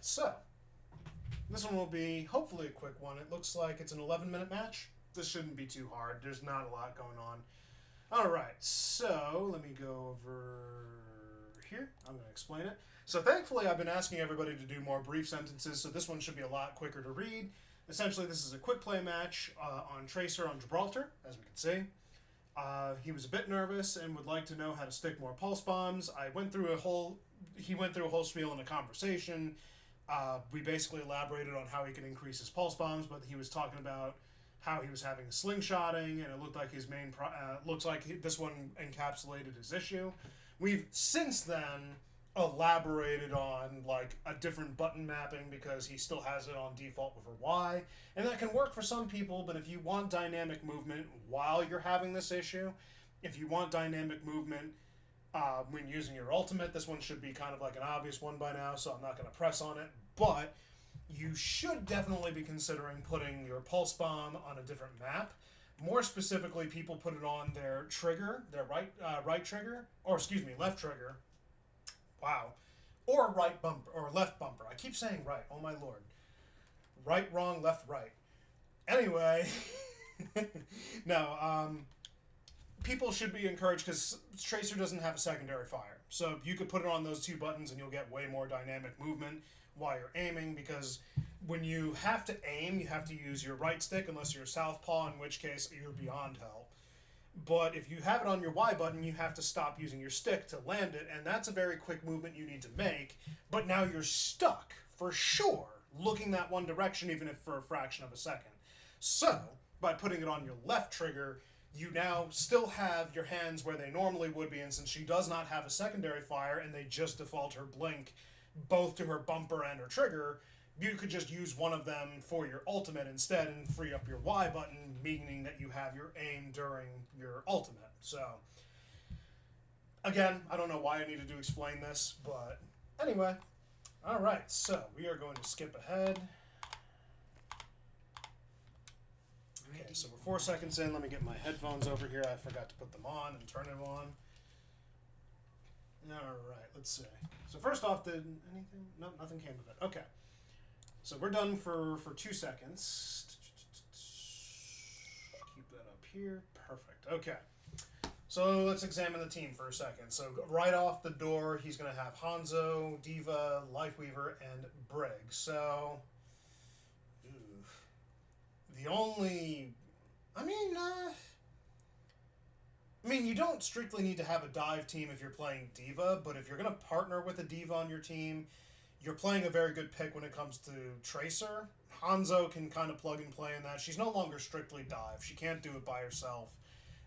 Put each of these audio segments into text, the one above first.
so this one will be hopefully a quick one. It looks like it's an 11-minute match. This shouldn't be too hard. There's not a lot going on. Alright, so let me go over here. I'm going to explain it. So thankfully I've been asking everybody to do more brief sentences, so this one should be a lot quicker to read. Essentially, this is a quick play match on Tracer on Gibraltar, as we can see. He was a bit nervous and would like to know how to stick more pulse bombs. He went through a whole spiel in a conversation. We basically elaborated on how he can increase his pulse bombs, but he was talking about how he was having slingshotting, and it looked like his main looks like this one encapsulated his issue. We've since then elaborated on like a different button mapping because he still has it on default with a Y, and that can work for some people. But if you want dynamic movement while you're having this issue, if you want dynamic movement when using your ultimate, this one should be kind of like an obvious one by now, so I'm not going to press on it. But you should definitely be considering putting your pulse bomb on a different map. More specifically, people put it on their trigger, their right trigger, or excuse me, left trigger. Wow. Or right bumper, or left bumper. I keep saying right, oh my lord. Right, wrong, left, right. Anyway, no, people should be encouraged because Tracer doesn't have a secondary fire. So you could put it on those two buttons and you'll get way more dynamic movement while you're aiming, because when you have to aim, you have to use your right stick unless you're southpaw, in which case you're beyond hell. But if you have it on your Y button, you have to stop using your stick to land it, and that's a very quick movement you need to make. But now you're stuck, for sure, looking that one direction, even if for a fraction of a second. So, by putting it on your left trigger, you now still have your hands where they normally would be, and since she does not have a secondary fire, and they just default her blink both to her bumper and her trigger, you could just use one of them for your ultimate instead and free up your Y button, meaning that you have your aim during your ultimate. So, again, I don't know why I needed to explain this, but anyway. Alright, so we are going to skip ahead. Okay, so we're 4 seconds in. Let me get my headphones over here. I forgot to put them on and turn them on. Alright, let's see. So first off, did anything? No, nothing came of it. Okay. So we're done for 2 seconds. Keep that up here. Perfect. Okay. So let's examine the team for a second. So right off the door, he's going to have Hanzo, Diva, Lifeweaver, and Brig. So the only... I mean, you don't strictly need to have a dive team if you're playing Diva, but if you're going to partner with a Diva on your team, you're playing a very good pick when it comes to Tracer. Hanzo can kind of plug and play in that. She's no longer strictly dive. She can't do it by herself.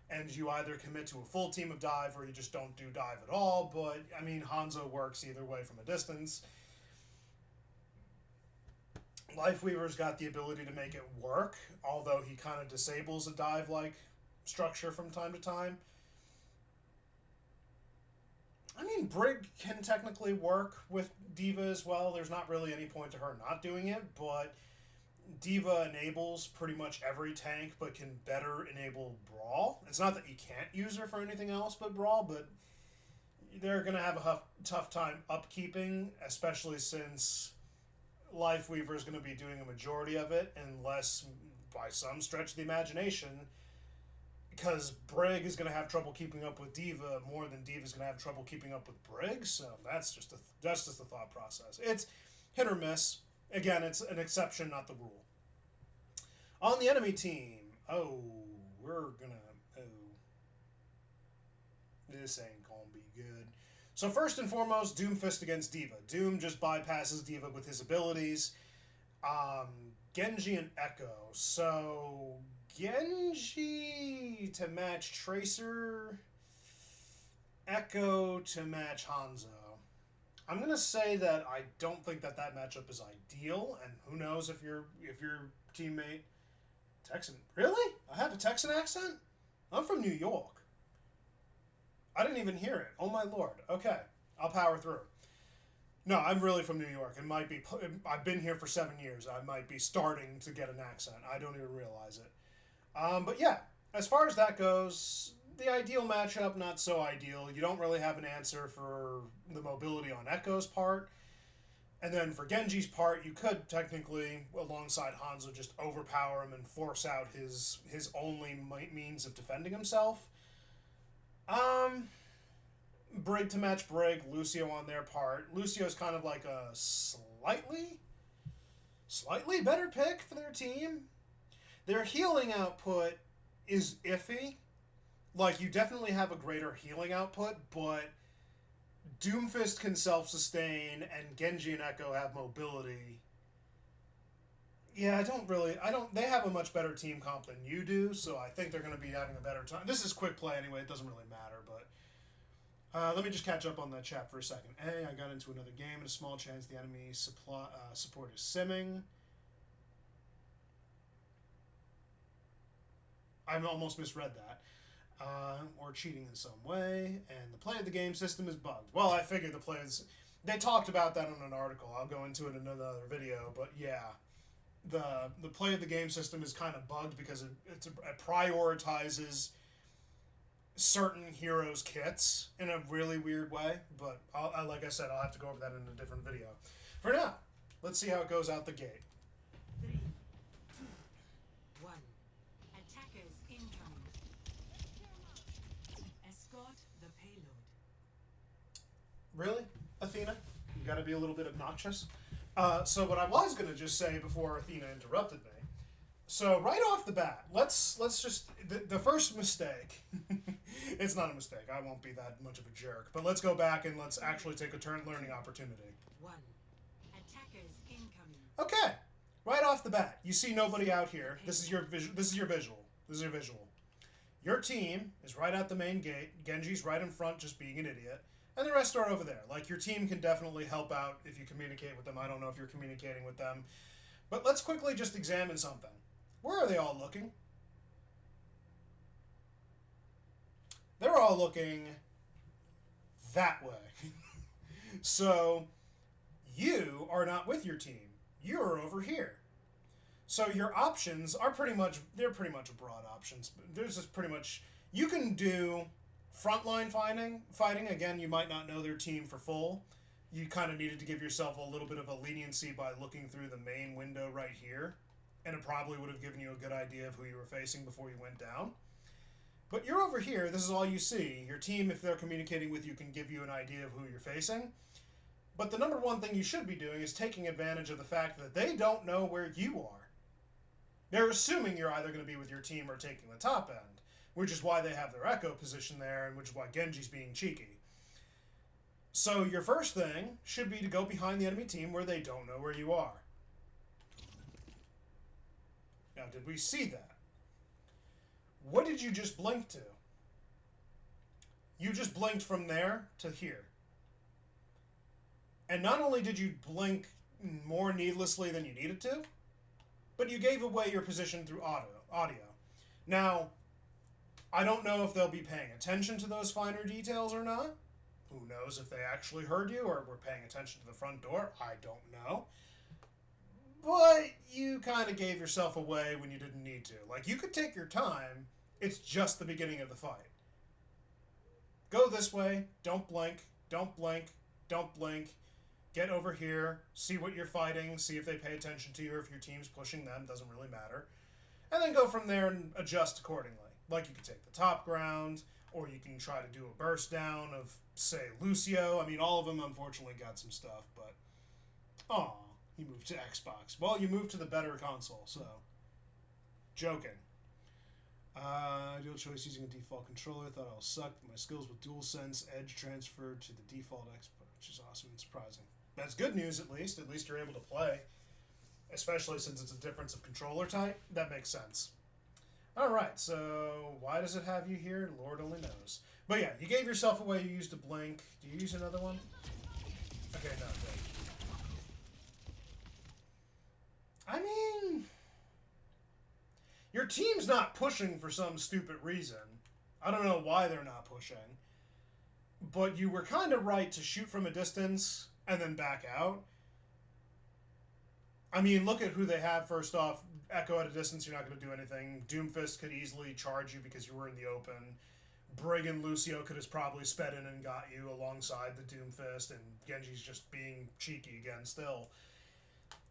And you either commit to a full team of dive or you just don't do dive at all. But, I mean, Hanzo works either way from a distance. Lifeweaver's got the ability to make it work, although he kind of disables a dive-like structure from time to time. I mean, Brig can technically work with Diva as well. There's not really any point to her not doing it, but Diva enables pretty much every tank, but can better enable Brawl. It's not that you can't use her for anything else but Brawl, but they're going to have a tough time upkeeping, especially since Lifeweaver is going to be doing a majority of it, unless, by some stretch of the imagination, because Brig is going to have trouble keeping up with Diva more than Diva's going to have trouble keeping up with Brig, so that's just the thought process. It's hit or miss. Again, it's an exception, not the rule. On the enemy team, this ain't gonna be good. So first and foremost, Doomfist against Diva. Doom just bypasses Diva with his abilities. Genji and Echo. So Genji to match Tracer, Echo to match Hanzo. I'm going to say that I don't think that matchup is ideal, and who knows if your teammate... Texan... Really? I have a Texan accent? I'm from New York. I didn't even hear it. Oh my lord. Okay, I'll power through. No, I'm really from New York. It might be... I've been here for 7 years. I might be starting to get an accent. I don't even realize it. But yeah, as far as that goes... The ideal matchup, not so ideal. You don't really have an answer for the mobility on Echo's part. And then for Genji's part, you could technically, alongside Hanzo, just overpower him and force out his only means of defending himself. Brig to match Brig, Lucio on their part. Lucio's kind of like a slightly better pick for their team. Their healing output is iffy. Like, you definitely have a greater healing output, but Doomfist can self-sustain, and Genji and Echo have mobility. Yeah, they have a much better team comp than you do, so I think they're going to be having a better time. This is quick play anyway, it doesn't really matter, but let me just catch up on that chat for a second. Hey, I got into another game, and a small chance the enemy support is simming. I almost misread that. Or cheating in some way, and the play of the game system is bugged. Well, I figured the plays... They talked about that on an article. I'll go into it in another video, but yeah. The play of the game system is kind of bugged because it prioritizes certain heroes' kits in a really weird way, but like I said, I'll have to go over that in a different video. For now, let's see how it goes out the gate. 3, 2, 1. Attackers incoming. Escort the payload. Really, Athena? You gotta be a little bit obnoxious. So what I was gonna just say before Athena interrupted me. So right off the bat, let's just the first mistake. It's not a mistake. I won't be that much of a jerk. But let's go back and let's actually take a turn learning opportunity. 1. Attackers incoming. Okay, right off the bat, you see nobody out here. This is your visual. Your team is right at the main gate. Genji's right in front, just being an idiot. And the rest are over there. Like, your team can definitely help out if you communicate with them. I don't know if you're communicating with them. But let's quickly just examine something. Where are they all looking? They're all looking that way. So, you are not with your team. You're over here. So your options are pretty much broad options. There's just pretty much, you can do frontline fighting. Again, you might not know their team for full. You kind of needed to give yourself a little bit of a leniency by looking through the main window right here. And it probably would have given you a good idea of who you were facing before you went down. But you're over here, this is all you see. Your team, if they're communicating with you, can give you an idea of who you're facing. But the number one thing you should be doing is taking advantage of the fact that they don't know where you are. They're assuming you're either going to be with your team or taking the top end, which is why they have their Echo position there, and which is why Genji's being cheeky. So your first thing should be to go behind the enemy team where they don't know where you are. Now, did we see that? What did you just blink to? You just blinked from there to here. And not only did you blink more needlessly than you needed to, but you gave away your position through audio. Now, I don't know if they'll be paying attention to those finer details or not. Who knows if they actually heard you or were paying attention to the front door? I don't know. But you kind of gave yourself away when you didn't need to. Like, you could take your time. It's just the beginning of the fight. Go this way. Don't blink. Don't blink. Don't blink. Get over here. See what you're fighting. See if they pay attention to you or if your team's pushing them. Doesn't really matter. And then go from there and adjust accordingly. Like, you could take the top ground, or you can try to do a burst down of, say, Lucio. I mean, all of them unfortunately got some stuff, but... Aw, he moved to Xbox. Well, you moved to the better console, so... Joking. Ideal choice using a default controller. Thought I was sucked, but my skills with DualSense Edge transferred to the default Xbox, which is awesome and surprising. That's good news, at least. At least you're able to play. Especially since it's a difference of controller type. That makes sense. Alright, so why does it have you here? Lord only knows. But yeah, you gave yourself away. You used a blink. Do you use another one? Okay, no, good. I mean... Your team's not pushing for some stupid reason. I don't know why they're not pushing. But you were kind of right to shoot from a distance and then back out. I mean, look at who they have first off. Echo at a distance, you're not going to do anything. Doomfist could easily charge you because you were in the open. Brig and Lucio could have probably sped in and got you alongside the Doomfist, and Genji's just being cheeky again still.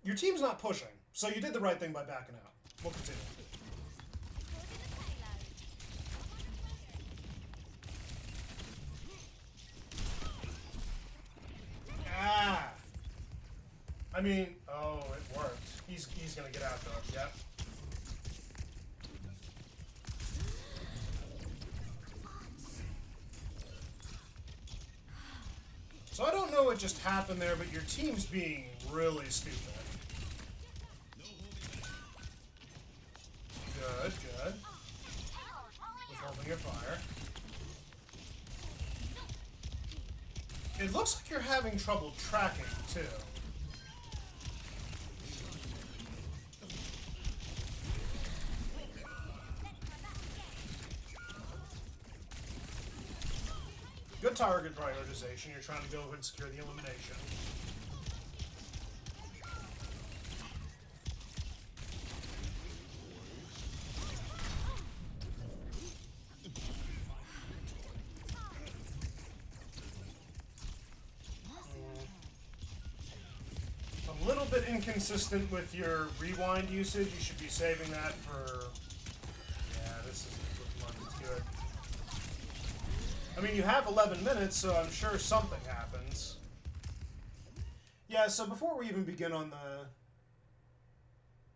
Your team's not pushing, so you did the right thing by backing out. We'll continue. Ah! I mean, oh, it worked. He's gonna get out though, yep. So I don't know what just happened there, but your team's being really stupid. Good, good. Withholding your fire. It looks like you're having trouble tracking, too. Good target prioritization. You're trying to go and secure the elimination. A little bit inconsistent with your rewind usage. You should be saving that for... Yeah, this isn't looking like it's good. I mean, you have 11 minutes, so I'm sure something happens. Yeah, so before we even begin on the...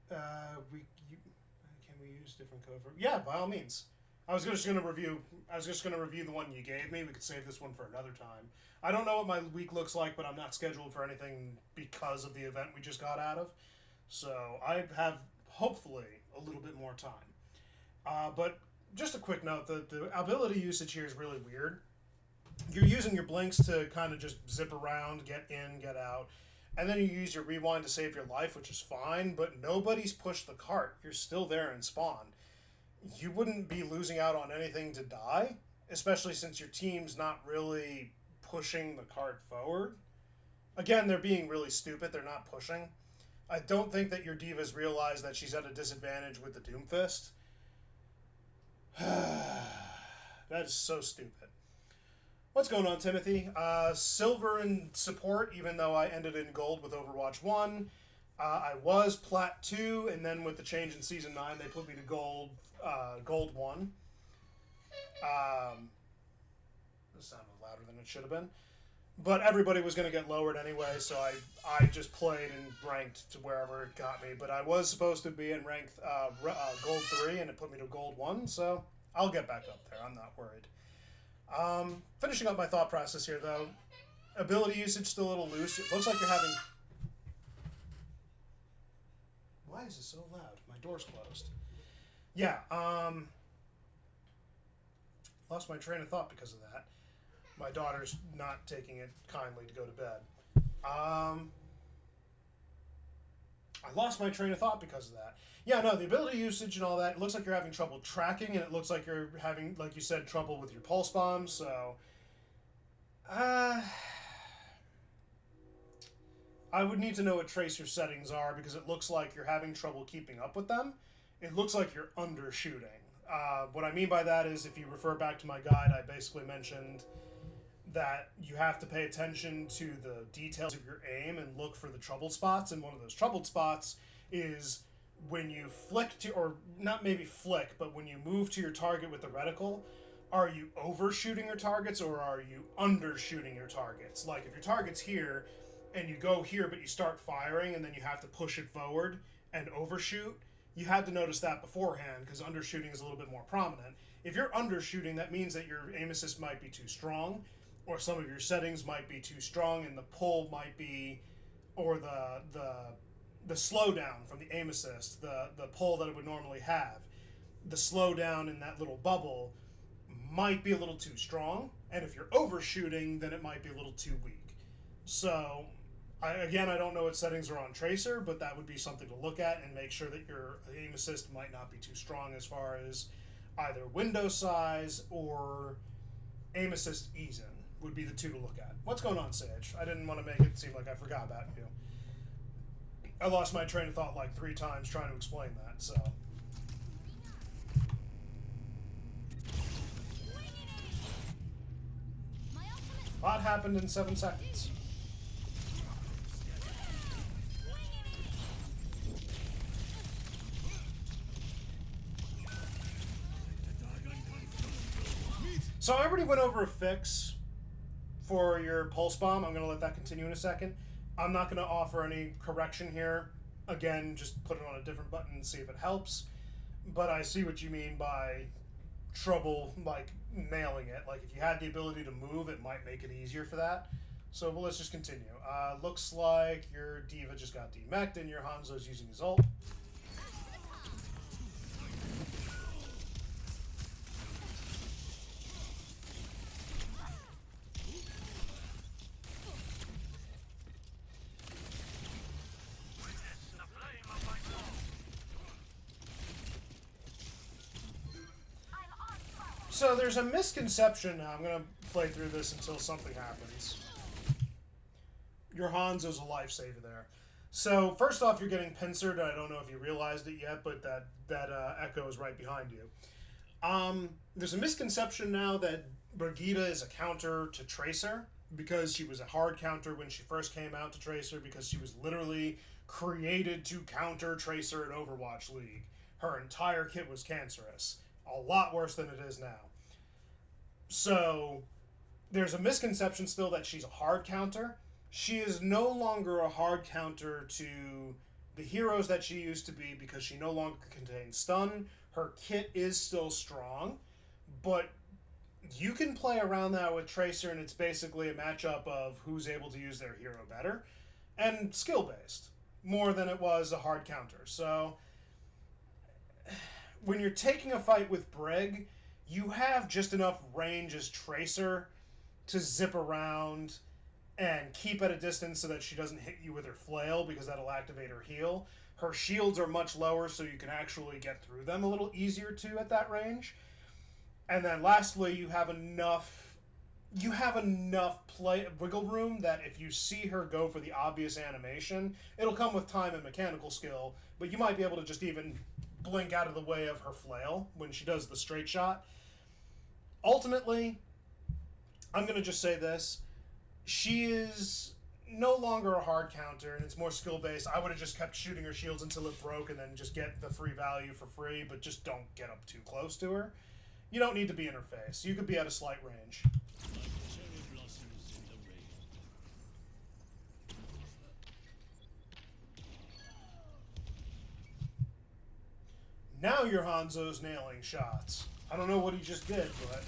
can we use different code for... Yeah, by all means. I was just going to review the one you gave me. We could save this one for another time. I don't know what my week looks like, but I'm not scheduled for anything because of the event we just got out of. So I have, hopefully, a little bit more time. But just a quick note, the ability usage here is really weird. You're using your blinks to kind of just zip around, get in, get out. And then you use your rewind to save your life, which is fine, but nobody's pushed the cart. You're still there in spawn. You wouldn't be losing out on anything to die, especially since your team's not really pushing the cart forward. Again, they're being really stupid. They're not pushing. I don't think that your divas realize that she's at a disadvantage with the Doomfist. That is so stupid. What's going on, Timothy? Silver in support, even though I ended in gold with Overwatch 1. I was Plat 2, and then with the change in Season 9, they put me to gold 1. This sounded louder than it should have been. But everybody was going to get lowered anyway, so I just played and ranked to wherever it got me. But I was supposed to be in ranked gold 3, and it put me to gold 1, so I'll get back up there. I'm not worried. Finishing up my thought process here, though. Ability usage still a little loose. It looks like you're having... Why is it so loud? My door's closed. Yeah, lost my train of thought because of that. My daughter's not taking it kindly to go to bed. I lost my train of thought because of that. Yeah, no, the ability usage and all that, it looks like you're having trouble tracking, and it looks like you're having, like you said, trouble with your pulse bombs, so... I would need to know what tracer settings are, because it looks like you're having trouble keeping up with them. It looks like you're undershooting. What I mean by that is, if you refer back to my guide, I basically mentioned that you have to pay attention to the details of your aim and look for the troubled spots, and one of those troubled spots is when you flick to, or not maybe flick, but when you move to your target with the reticle, are you overshooting your targets or are you undershooting your targets? Like, if your target's here and you go here but you start firing and then you have to push it forward and overshoot, you had to notice that beforehand because undershooting is a little bit more prominent. If you're undershooting, that means that your aim assist might be too strong, or some of your settings might be too strong, and the pull might be, or the slowdown from the aim assist, the pull that it would normally have, the slowdown in that little bubble might be a little too strong, and if you're overshooting, then it might be a little too weak. So, I don't know what settings are on Tracer, but that would be something to look at and make sure that your aim assist might not be too strong as far as either window size or aim assist ease-in would be the two to look at. What's going on, Sage? I didn't want to make it seem like I forgot about you. I lost my train of thought like 3 times trying to explain that, so... A lot happened in 7 seconds. So I already went over a fix for your pulse bomb. I'm going to let that continue in a second. I'm not going to offer any correction here. Again, just put it on a different button and see if it helps. But I see what you mean by trouble, like, nailing it. Like, if you had the ability to move, it might make it easier for that. So, well, let's just continue. Looks like your Diva just got demeched and your Hanzo's using his ult. So there's a misconception now. I'm going to play through this until something happens. Your Hanzo's a lifesaver there. So first off, you're getting pincered. I don't know if you realized it yet, but that Echo is right behind you. There's a misconception now that Brigitte is a counter to Tracer because she was a hard counter when she first came out to Tracer because she was literally created to counter Tracer in Overwatch League. Her entire kit was cancerous. A lot worse than it is now. So there's a misconception still that she's a hard counter. She is no longer a hard counter to the heroes that she used to be because she no longer contains stun. Her kit is still strong, but you can play around that with Tracer, and it's basically a matchup of who's able to use their hero better and skill-based more than it was a hard counter. So when you're taking a fight with Brig, you have just enough range as Tracer to zip around and keep at a distance so that she doesn't hit you with her flail because that'll activate her heal. Her shields are much lower, so you can actually get through them a little easier too at that range. And then lastly, you have enough play wiggle room that if you see her go for the obvious animation, it'll come with time and mechanical skill, but you might be able to just even blink out of the way of her flail when she does the straight shot. Ultimately, I'm going to just say this. She is no longer a hard counter, and it's more skill-based. I would have just kept shooting her shields until it broke and then just get the free value for free, but just don't get up too close to her. You don't need to be in her face. You could be at a slight range. Now your Hanzo's nailing shots. I don't know what he just did, but...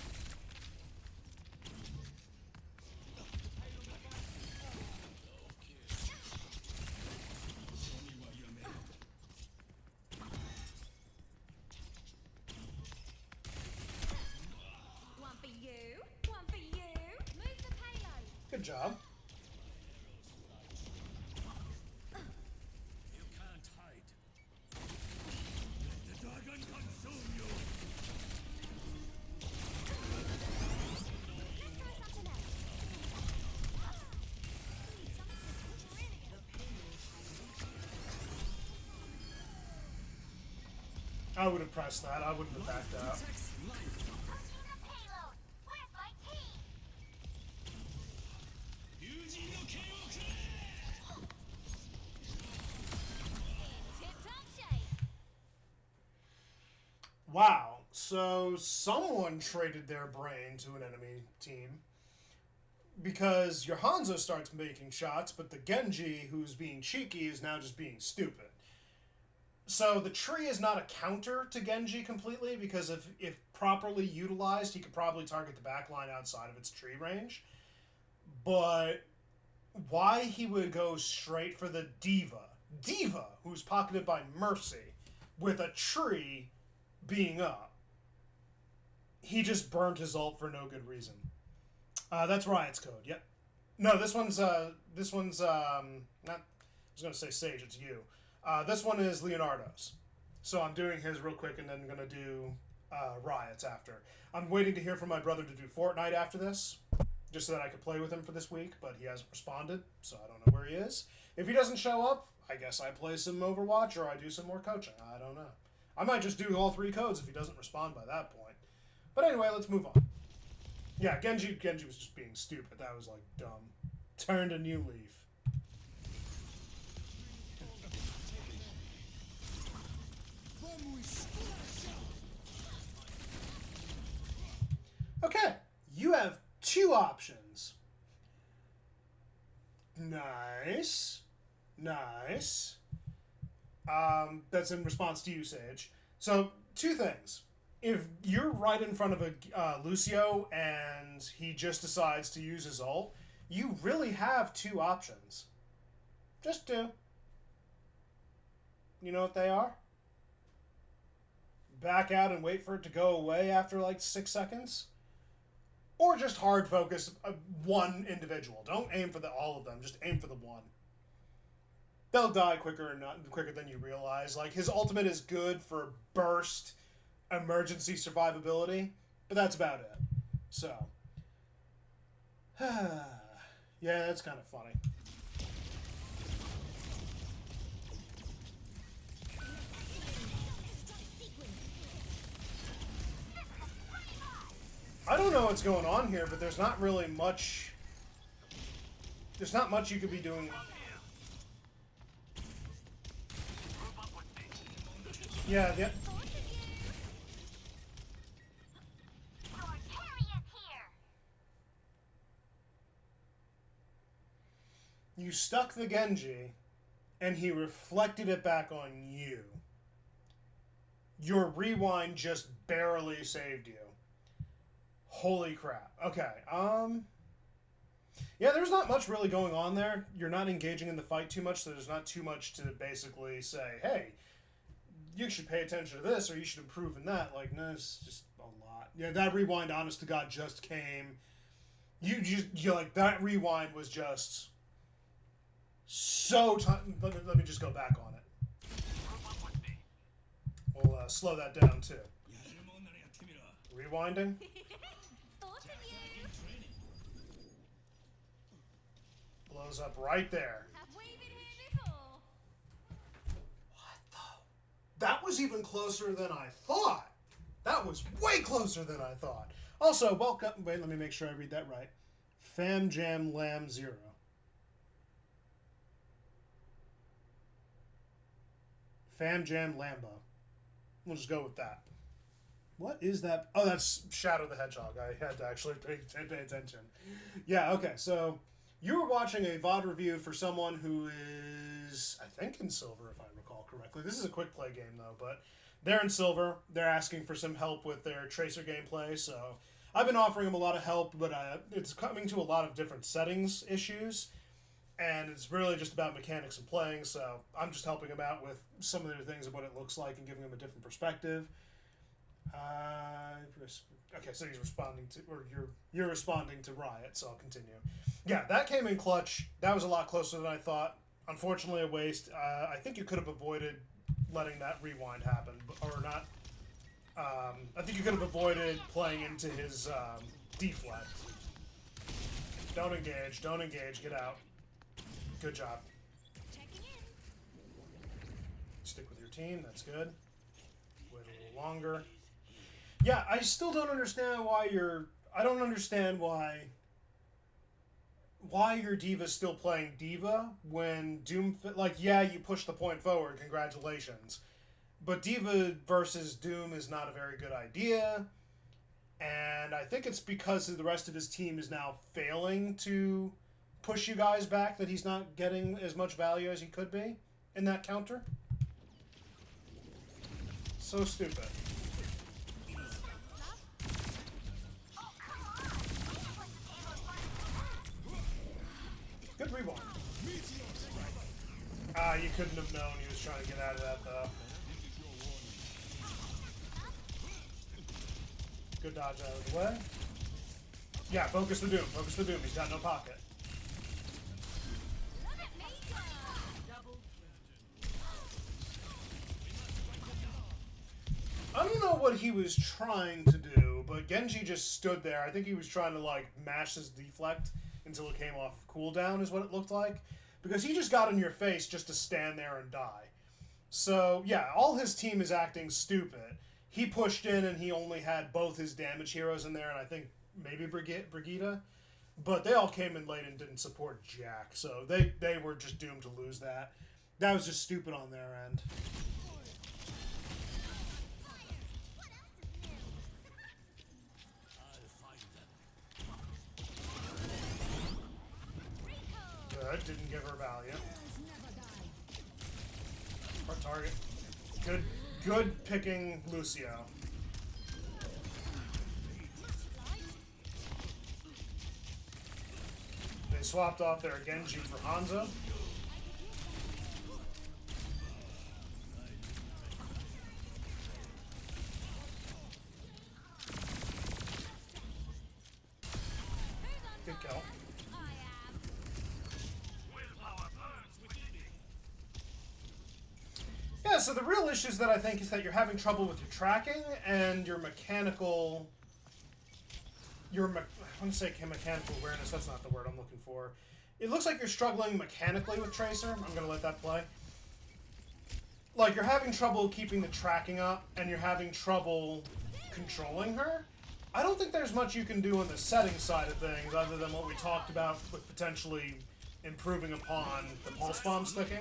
Good job. You can't hide. Let the dragon consume you. I would have pressed that. I wouldn't have backed out. Wow, so someone traded their brain to an enemy team because your Hanzo starts making shots, but the Genji, who's being cheeky, is now just being stupid. So the tree is not a counter to Genji completely because if properly utilized, he could probably target the backline outside of its tree range. But why he would go straight for the Diva, who's pocketed by Mercy, with a tree being up. He just burned his ult for no good reason. That's Riot's code. Yep. No, this one's not. I was gonna say Sage. It's you. This one is Leonardo's. So I'm doing his real quick, and then I'm gonna do Riot's after. I'm waiting to hear from my brother to do Fortnite after this, just so that I could play with him for this week. But he hasn't responded, so I don't know where he is. If he doesn't show up, I guess I play some Overwatch or I do some more coaching. I don't know. I might just do all 3 codes if he doesn't respond by that point. But anyway, let's move on. Yeah, Genji was just being stupid. That was, like, dumb. Turned a new leaf. Okay, you have two options. Nice. Nice. That's in response to you, Sage. So, two things. If you're right in front of a Lucio and he just decides to use his ult, you really have two options. Just two. You know what they are? Back out and wait for it to go away after like 6 seconds. Or just hard focus one individual. Don't aim for all of them. Just aim for the one. They'll die quicker than you realize. Like, his ultimate is good for burst, emergency survivability, but that's about it. So, yeah, that's kind of funny. I don't know what's going on here, but there's not really much. There's not much you could be doing. Yeah, yeah. You stuck the Genji, and he reflected it back on you. Your rewind just barely saved you. Holy crap. Okay, yeah, there's not much really going on there. You're not engaging in the fight too much, so there's not too much to basically say, hey, you should pay attention to this, or you should improve in that. Like, no, it's just a lot. Yeah, that rewind, honest to God, just came. You like, that rewind was just so let me just go back on it. We'll slow that down, too. Rewinding. Blows up right there. What the? That was even closer than I thought. That was way closer than I thought. Also, welcome. Wait, let me make sure I read that right. Fam Jam Lamb 0. Fam Jam Lambo. We'll just go with that. What is that? Oh, that's Shadow the Hedgehog. I had to actually pay attention. Yeah, okay, so you were watching a VOD review for someone who is, I think, in silver, if I recall correctly. This is a quick play game, though, but they're in silver. They're asking for some help with their Tracer gameplay, so I've been offering them a lot of help, but it's coming to a lot of different settings issues, and it's really just about mechanics and playing, so I'm just helping them out with some of their things of what it looks like and giving them a different perspective. Okay, so he's responding to, or you're responding to Riot, so I'll continue. Yeah, that came in clutch. That was a lot closer than I thought. Unfortunately, a waste. I think you could have avoided letting that rewind happen, or not. I think you could have avoided playing into his deflect. Don't engage, get out. Good job. Stick with your team, that's good. Wait a little longer. Yeah, I still don't understand why I don't understand why your Diva's still playing Diva when Doom... Like, yeah, you push the point forward, congratulations. But Diva versus Doom is not a very good idea. And I think it's because the rest of his team is now failing to push you guys back that he's not getting as much value as he could be in that counter. So stupid. Good rewind. You couldn't have known he was trying to get out of that, though. Good dodge out of the way. Yeah, focus the Doom. Focus the Doom. He's got no pocket. I don't know what he was trying to do, but Genji just stood there. I think he was trying to, like, mash his deflect until it came off cooldown, is what it looked like. Because he just got in your face just to stand there and die. So, yeah, all his team is acting stupid. He pushed in and he only had both his damage heroes in there, and I think maybe Brigitte. But they all came in late and didn't support Jack, so they were just doomed to lose that. That was just stupid on their end. Good, didn't give her value. Our target. Good picking Lucio. They swapped off their Genji for Hanzo. Good kill. Yeah, so the real issues that I think is that you're having trouble with your tracking and your mechanical... I want to say mechanical awareness, that's not the word I'm looking for. It looks like you're struggling mechanically with Tracer. I'm going to let that play. Like, you're having trouble keeping the tracking up, and you're having trouble controlling her. I don't think there's much you can do on the settings side of things, other than what we talked about with potentially improving upon the pulse bomb sticking.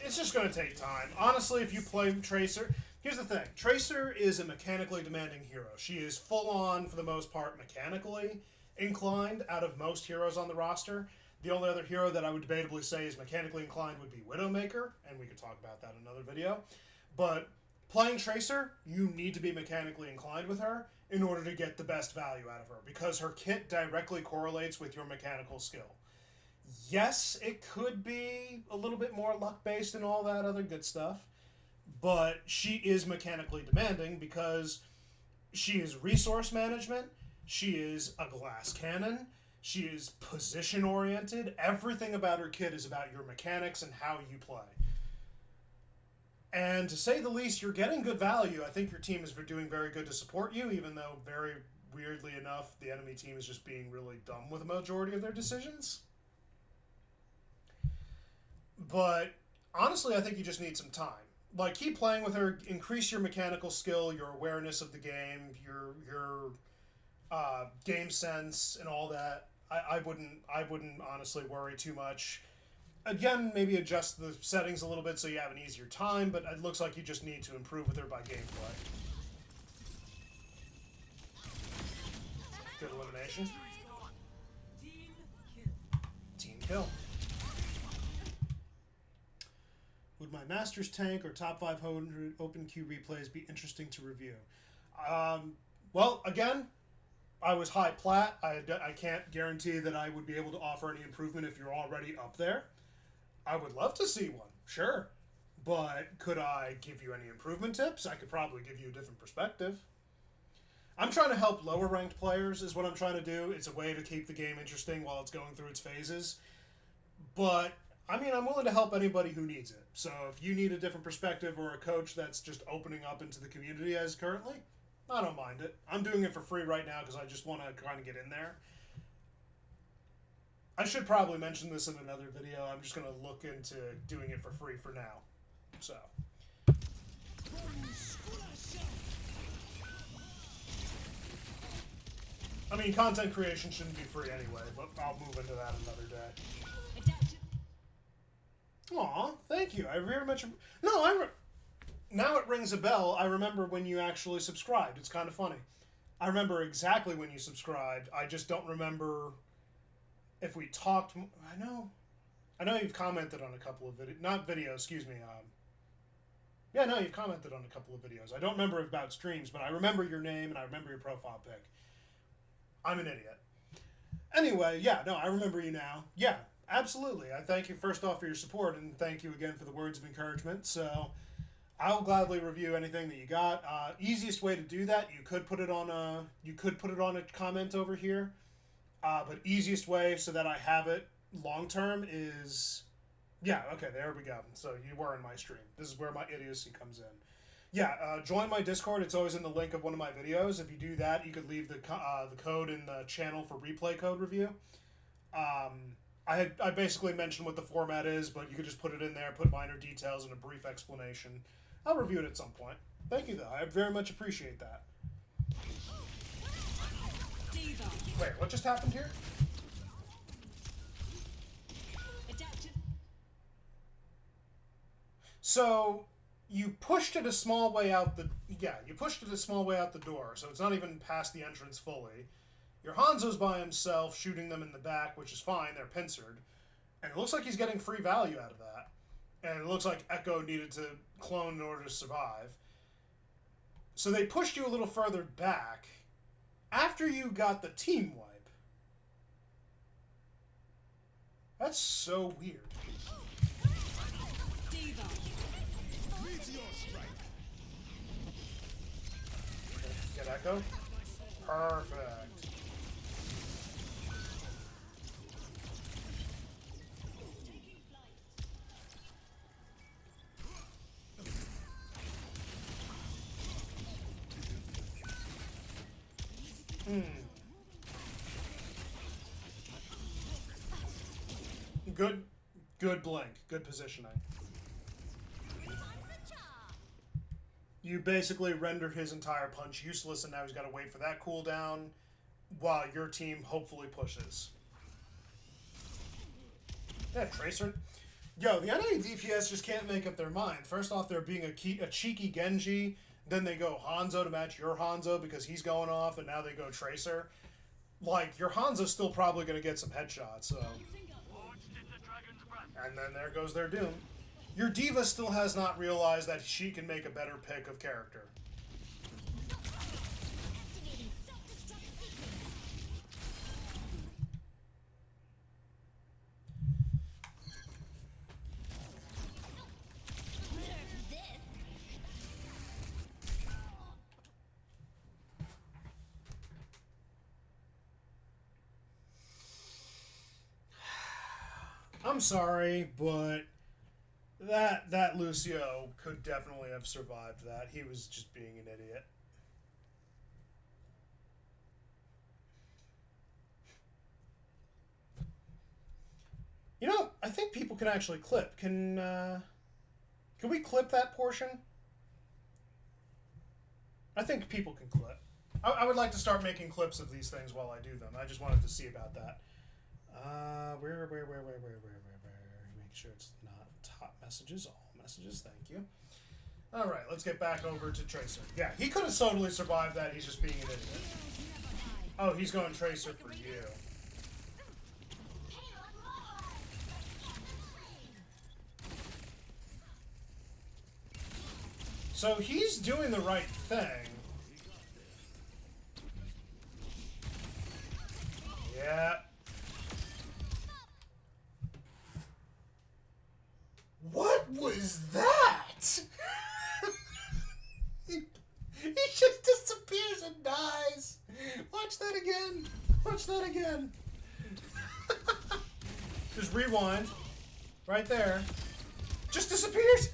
It's just going to take time. Honestly, if you play Tracer... Here's the thing. Tracer is a mechanically demanding hero. She is full-on, for the most part, mechanically inclined out of most heroes on the roster. The only other hero that I would debatably say is mechanically inclined would be Widowmaker, and we could talk about that in another video. But playing Tracer, you need to be mechanically inclined with her in order to get the best value out of her, because her kit directly correlates with your mechanical skill. Yes, it could be a little bit more luck-based and all that other good stuff, but she is mechanically demanding because she is resource management, she is a glass cannon, she is position-oriented. Everything about her kit is about your mechanics and how you play. And to say the least, you're getting good value. I think your team is doing very good to support you, even though, very weirdly enough, the enemy team is just being really dumb with the majority of their decisions. But honestly, I think you just need some time. Like, keep playing with her, increase your mechanical skill, your awareness of the game, your game sense, and all that. I wouldn't honestly worry too much. Again, maybe adjust the settings a little bit so you have an easier time, but it looks like you just need to improve with her by gameplay. Good elimination. Team kill. Would my Masters tank or top 500 open queue replays be interesting to review? Well, again, I was high plat. I can't guarantee that I would be able to offer any improvement if you're already up there. I would love to see one, sure. But could I give you any improvement tips? I could probably give you a different perspective. I'm trying to help lower ranked players is what I'm trying to do. It's a way to keep the game interesting while it's going through its phases. But I mean, I'm willing to help anybody who needs it. So if you need a different perspective or a coach that's just opening up into the community as currently, I don't mind it. I'm doing it for free right now because I just want to kind of get in there. I should probably mention this in another video. I'm just going to look into doing it for free for now. So. I mean, content creation shouldn't be free anyway, but I'll move into that another day. Aw, thank you. I very much... No, now it rings a bell. I remember when you actually subscribed. It's kind of funny. I remember exactly when you subscribed. I just don't remember if we talked... I know you've commented on a couple of videos. Not videos, excuse me. Yeah, no, you've commented on a couple of videos. I don't remember about streams, but I remember your name and I remember your profile pic. I'm an idiot. Anyway, yeah, no, I remember you now. Yeah. Absolutely. I thank you first off for your support, and thank you again for the words of encouragement. So I'll gladly review anything that you got. Easiest way to do that, you could put it on a comment over here. But easiest way so that I have it long term is, yeah, okay, there we go. So you were in my stream. This is where my idiocy comes in. Yeah, join my Discord. It's always in the link of one of my videos. If you do that, you could leave the code in the channel for replay code review. I basically mentioned what the format is, but you could just put it in there, put minor details and a brief explanation. I'll review it at some point. Thank you, though. I very much appreciate that. Diva. Wait, what just happened here? Adaptive. So you pushed it a small way out the door, so it's not even past the entrance fully. Your Hanzo's by himself, shooting them in the back, which is fine. They're pincered, and it looks like he's getting free value out of that. And it looks like Echo needed to clone in order to survive. So they pushed you a little further back after you got the team wipe. That's so weird. Diva. Meteor strike. Get Echo? Perfect. Good blink. Good positioning. You basically rendered his entire punch useless, and now he's got to wait for that cooldown while your team hopefully pushes. Yeah, Tracer. Yo, the enemy DPS just can't make up their mind. First off, they're being a cheeky Genji. Then they go Hanzo to match your Hanzo because he's going off, and now they go Tracer. Like, your Hanzo's still probably going to get some headshots, so... And then there goes their doom. Your Diva still has not realized that she can make a better pick of character. I'm sorry, but that Lucio could definitely have survived that. He was just being an idiot. You know, I think people can actually clip. Can we clip that portion? I think people can clip. I would like to start making clips of these things while I do them. I just wanted to see about that. Where? Make sure it's not top messages, all messages. Thank you. All right, let's get back over to Tracer. Yeah, he could have totally survived that. He's just being an idiot. Oh, he's going Tracer for you. So he's doing the right thing. Yeah. What was that? he just disappears and dies. Watch that again. Watch that again. Just rewind. Right there. Just disappears.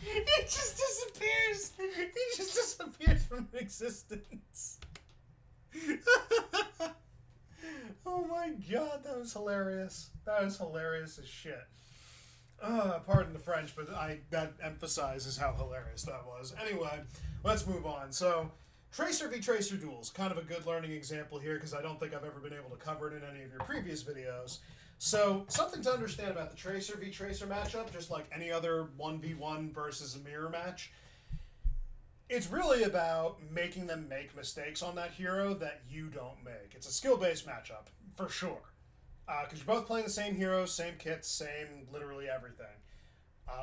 It just disappears. He just disappears from existence. Oh my god, that was hilarious. That was hilarious as shit. Pardon the French, but that emphasizes how hilarious that was. Anyway, let's move on. So, Tracer v Tracer duels. Kind of a good learning example here because I don't think I've ever been able to cover it in any of your previous videos. So, something to understand about the Tracer v Tracer matchup, just like any other 1v1 versus a mirror match, it's really about making them make mistakes on that hero that you don't make. It's a skill-based matchup, for sure. Because you're both playing the same heroes, same kits, same literally everything.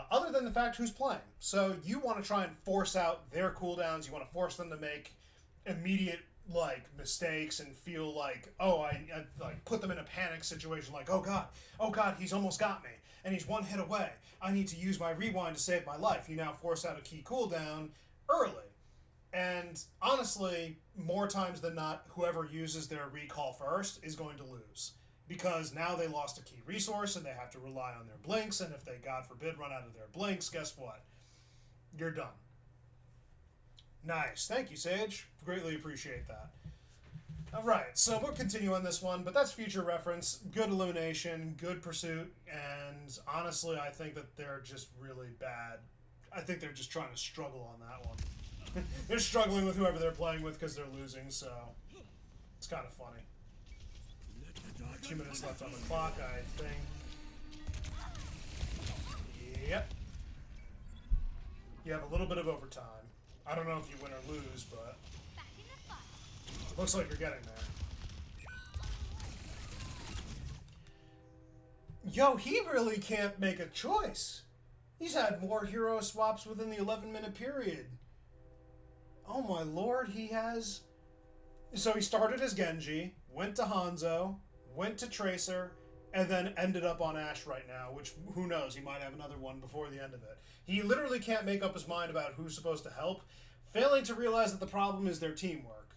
Other than the fact who's playing. So you want to try and force out their cooldowns. You want to force them to make immediate mistakes and feel like, oh, I put them in a panic situation. Like, oh god, he's almost got me, and he's one hit away. I need to use my rewind to save my life. You now force out a key cooldown early. And honestly, more times than not, whoever uses their recall first is going to lose. Because now they lost a key resource and they have to rely on their blinks, and if they, God forbid, run out of their blinks, guess what? You're done. Nice. Thank you, Sage. Greatly appreciate that. Alright, so we'll continue on this one, but that's future reference. Good elimination, good pursuit, and honestly, I think that they're just really bad. I think they're just trying to struggle on that one. They're struggling with whoever they're playing with because they're losing, so it's kind of funny. 2 minutes left on the clock, I think. Yep. You have a little bit of overtime. I don't know if you win or lose, but it looks like you're getting there. Yo, he really can't make a choice. He's had more hero swaps within the 11-minute period. Oh my lord, he has. So he started as Genji, went to Hanzo, went to Tracer, and then ended up on Ashe right now, which, who knows, he might have another one before the end of it. He literally can't make up his mind about who's supposed to help, failing to realize that the problem is their teamwork.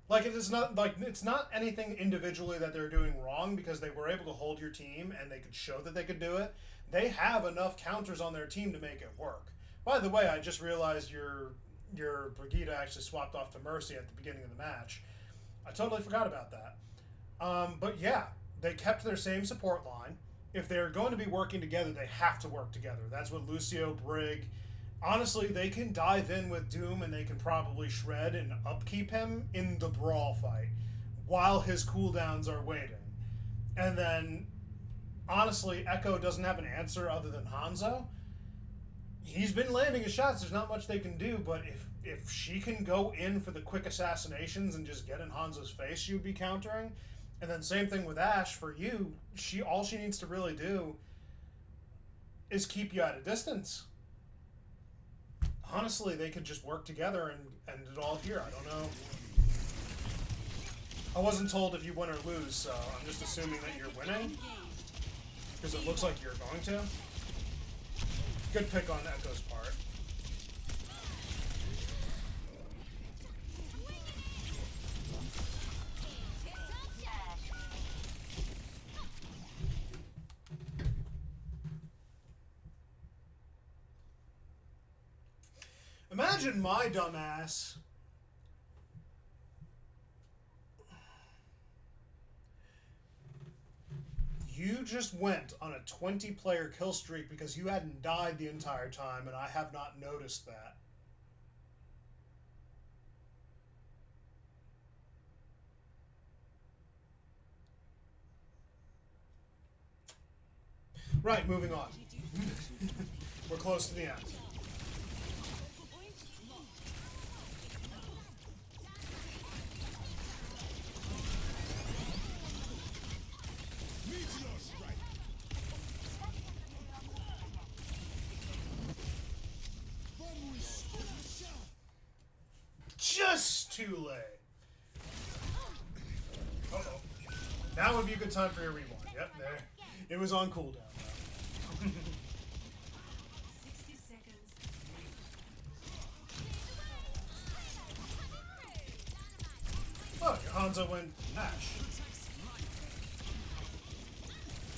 Like, it is not, like, it's not anything individually that they're doing wrong, because they were able to hold your team, and they could show that they could do it. They have enough counters on their team to make it work. By the way, I just realized your Brigitte actually swapped off to Mercy at the beginning of the match. I totally forgot about that. But yeah, they kept their same support line. If they're going to be working together, they have to work together. That's what Lucio, Brig... Honestly, they can dive in with Doom and they can probably shred and upkeep him in the brawl fight while his cooldowns are waiting. And then, honestly, Echo doesn't have an answer other than Hanzo. He's been landing his shots. There's not much they can do, but if she can go in for the quick assassinations and just get in Hanzo's face, she would be countering. And then same thing with Ashe. For you, all she needs to really do is keep you at a distance. Honestly, they could just work together and end it all here. I don't know. I wasn't told if you win or lose, so I'm just assuming that you're winning. Because it looks like you're going to. Good pick on Echo's part. Imagine my dumbass you just went on a 20-player kill streak because you hadn't died the entire time, and I have not noticed that. Right, moving on. We're close to the end. Just too late. Uh-oh. Now would be a good time for your rewind. Yep, there. It was on cooldown. 60 seconds. Look, Hanzo went Ashe.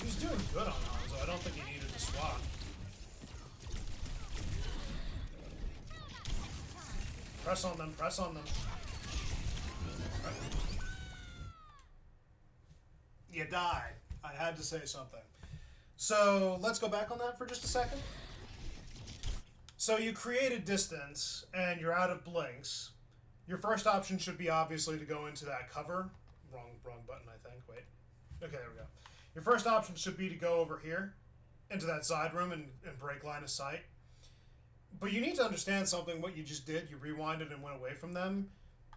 He's doing good on Hanzo. I don't think he needed to swap. Press on them, press on them. Right. You died. I had to say something. So, let's go back on that for just a second. So you created distance, and you're out of blinks. Your first option should be obviously to go into that cover. Wrong button, I think. Wait. Okay, there we go. Your first option should be to go over here, into that side room, and break line of sight. But you need to understand something, what you just did. You rewinded and went away from them.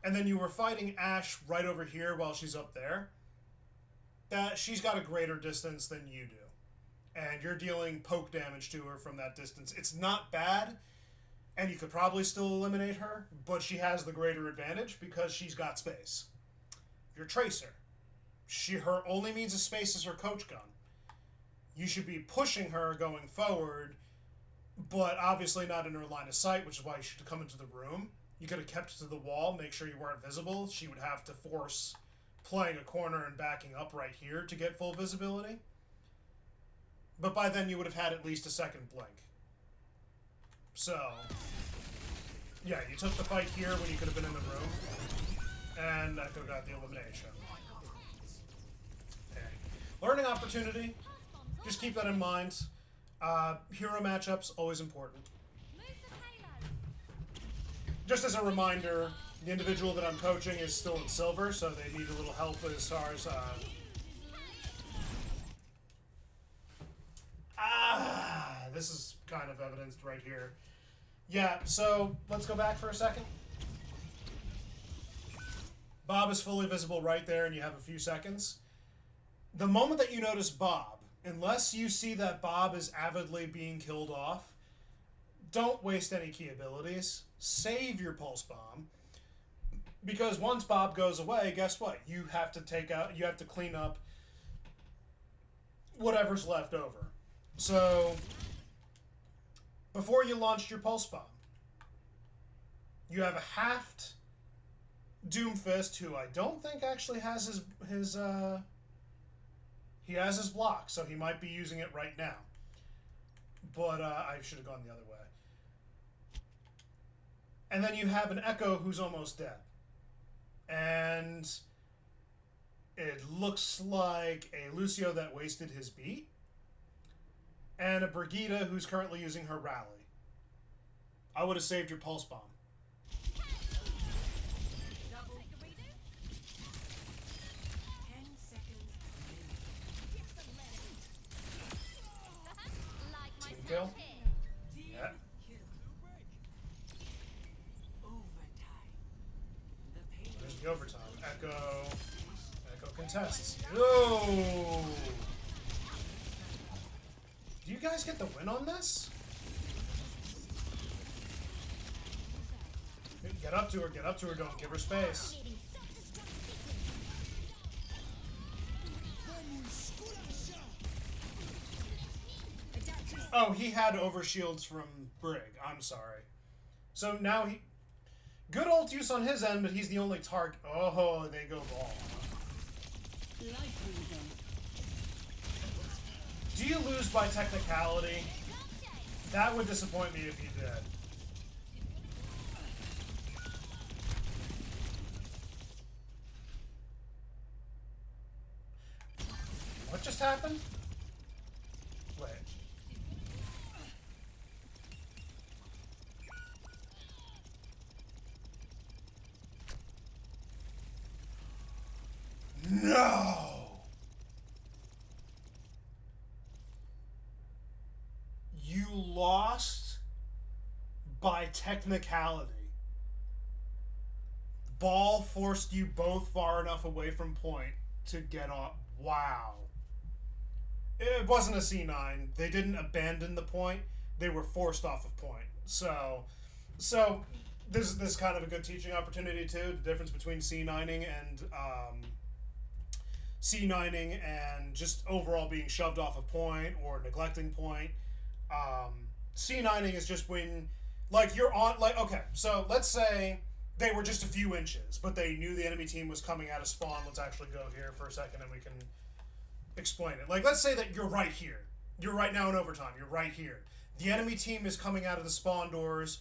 And then you were fighting Ashe right over here while she's up there. She's got a greater distance than you do. And you're dealing poke damage to her from that distance. It's not bad, and you could probably still eliminate her, but she has the greater advantage because she's got space. Your Tracer. Her only means of space is her coach gun. You should be pushing her going forward, but obviously not in her line of sight, which is why you should come into the room. You could have kept to the wall, make sure you weren't visible. She would have to force playing a corner and backing up right here to get full visibility. But by then you would have had at least a second blink. So, yeah, you took the fight here when you could have been in the room. And that could have got the elimination. Okay. Learning opportunity. Just keep that in mind. Hero matchups, always important. Just as a reminder, the individual that I'm coaching is still in silver, so they need a little help as far as this is kind of evidenced right here. Yeah, so let's go back for a second. Bob is fully visible right there, and you have a few seconds. The moment that you notice Bob, unless you see that Bob is avidly being killed off, don't waste any key abilities. Save your pulse bomb. Because once Bob goes away, guess what? You have to clean up whatever's left over. So, before you launched your pulse bomb, you have a halved Doomfist, who I don't think actually has he has his block, so he might be using it right now. But I should have gone the other way. And then you have an Echo who's almost dead. And it looks like a Lucio that wasted his beat. And a Brigitte who's currently using her rally. I would have saved your pulse bomb. Kill. Yeah. There's the overtime. Echo contests. Oh! Do you guys get the win on this? Get up to her, don't give her space. Oh, he had overshields from Brig. I'm sorry. So now he... Good ult use on his end, but he's the only target. Oh, they go ball. Do you lose by technicality? That would disappoint me if you did. What just happened? Wait. No! You lost by technicality. Ball forced you both far enough away from point to get off. Wow. It wasn't a C9. They didn't abandon the point. They were forced off of point. So this is kind of a good teaching opportunity too. The difference between C9ing and just overall being shoved off a point or neglecting point. C9ing is just when, like, you're on, like, okay, so let's say they were just a few inches, but they knew the enemy team was coming out of spawn. Let's actually go here for a second and we can explain it. Like, let's say that you're right here. You're right now in overtime. You're right here. The enemy team is coming out of the spawn doors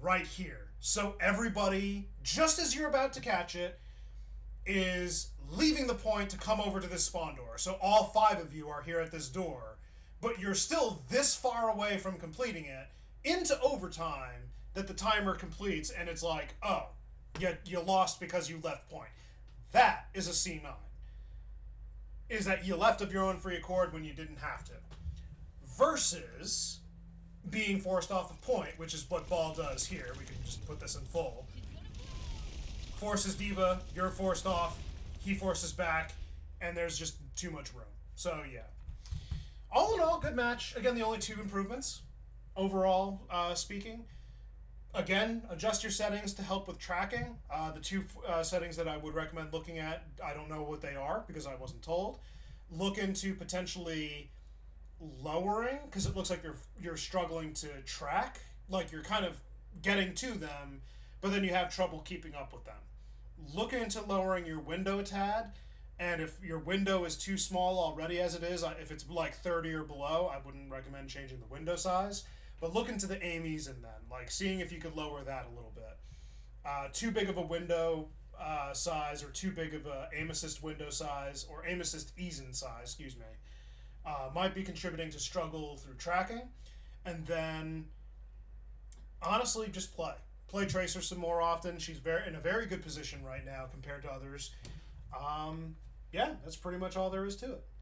right here. So everybody, just as you're about to catch it, is leaving the point to come over to this spawn door. So all 5 of you are here at this door, but you're still this far away from completing it into overtime that the timer completes, and it's like, oh, you lost because you left point. That is a C9. Is that you left of your own free accord when you didn't have to. Versus being forced off of point, which is what Ball does here. We can just put this in full. Forces Diva, you're forced off, he forces back, and there's just too much room. So, yeah. All in all, good match. Again, the only 2 improvements, overall speaking. Again, adjust your settings to help with tracking. The 2 settings that I would recommend looking at, I don't know what they are because I wasn't told. Look into potentially lowering, because it looks like you're struggling to track. Like you're kind of getting to them, but then you have trouble keeping up with them. Look into lowering your window a tad, and if your window is too small already as it is, if it's like 30 or below, I wouldn't recommend changing the window size. But look into the aimies and then, like, seeing if you could lower that a little bit. Too big of a window size, or too big of a aim assist window size, or aim assist ease-in size, excuse me, might be contributing to struggle through tracking. And then, honestly, just play. play Tracer some more often. She's in a very good position right now compared to others. Yeah, that's pretty much all there is to it.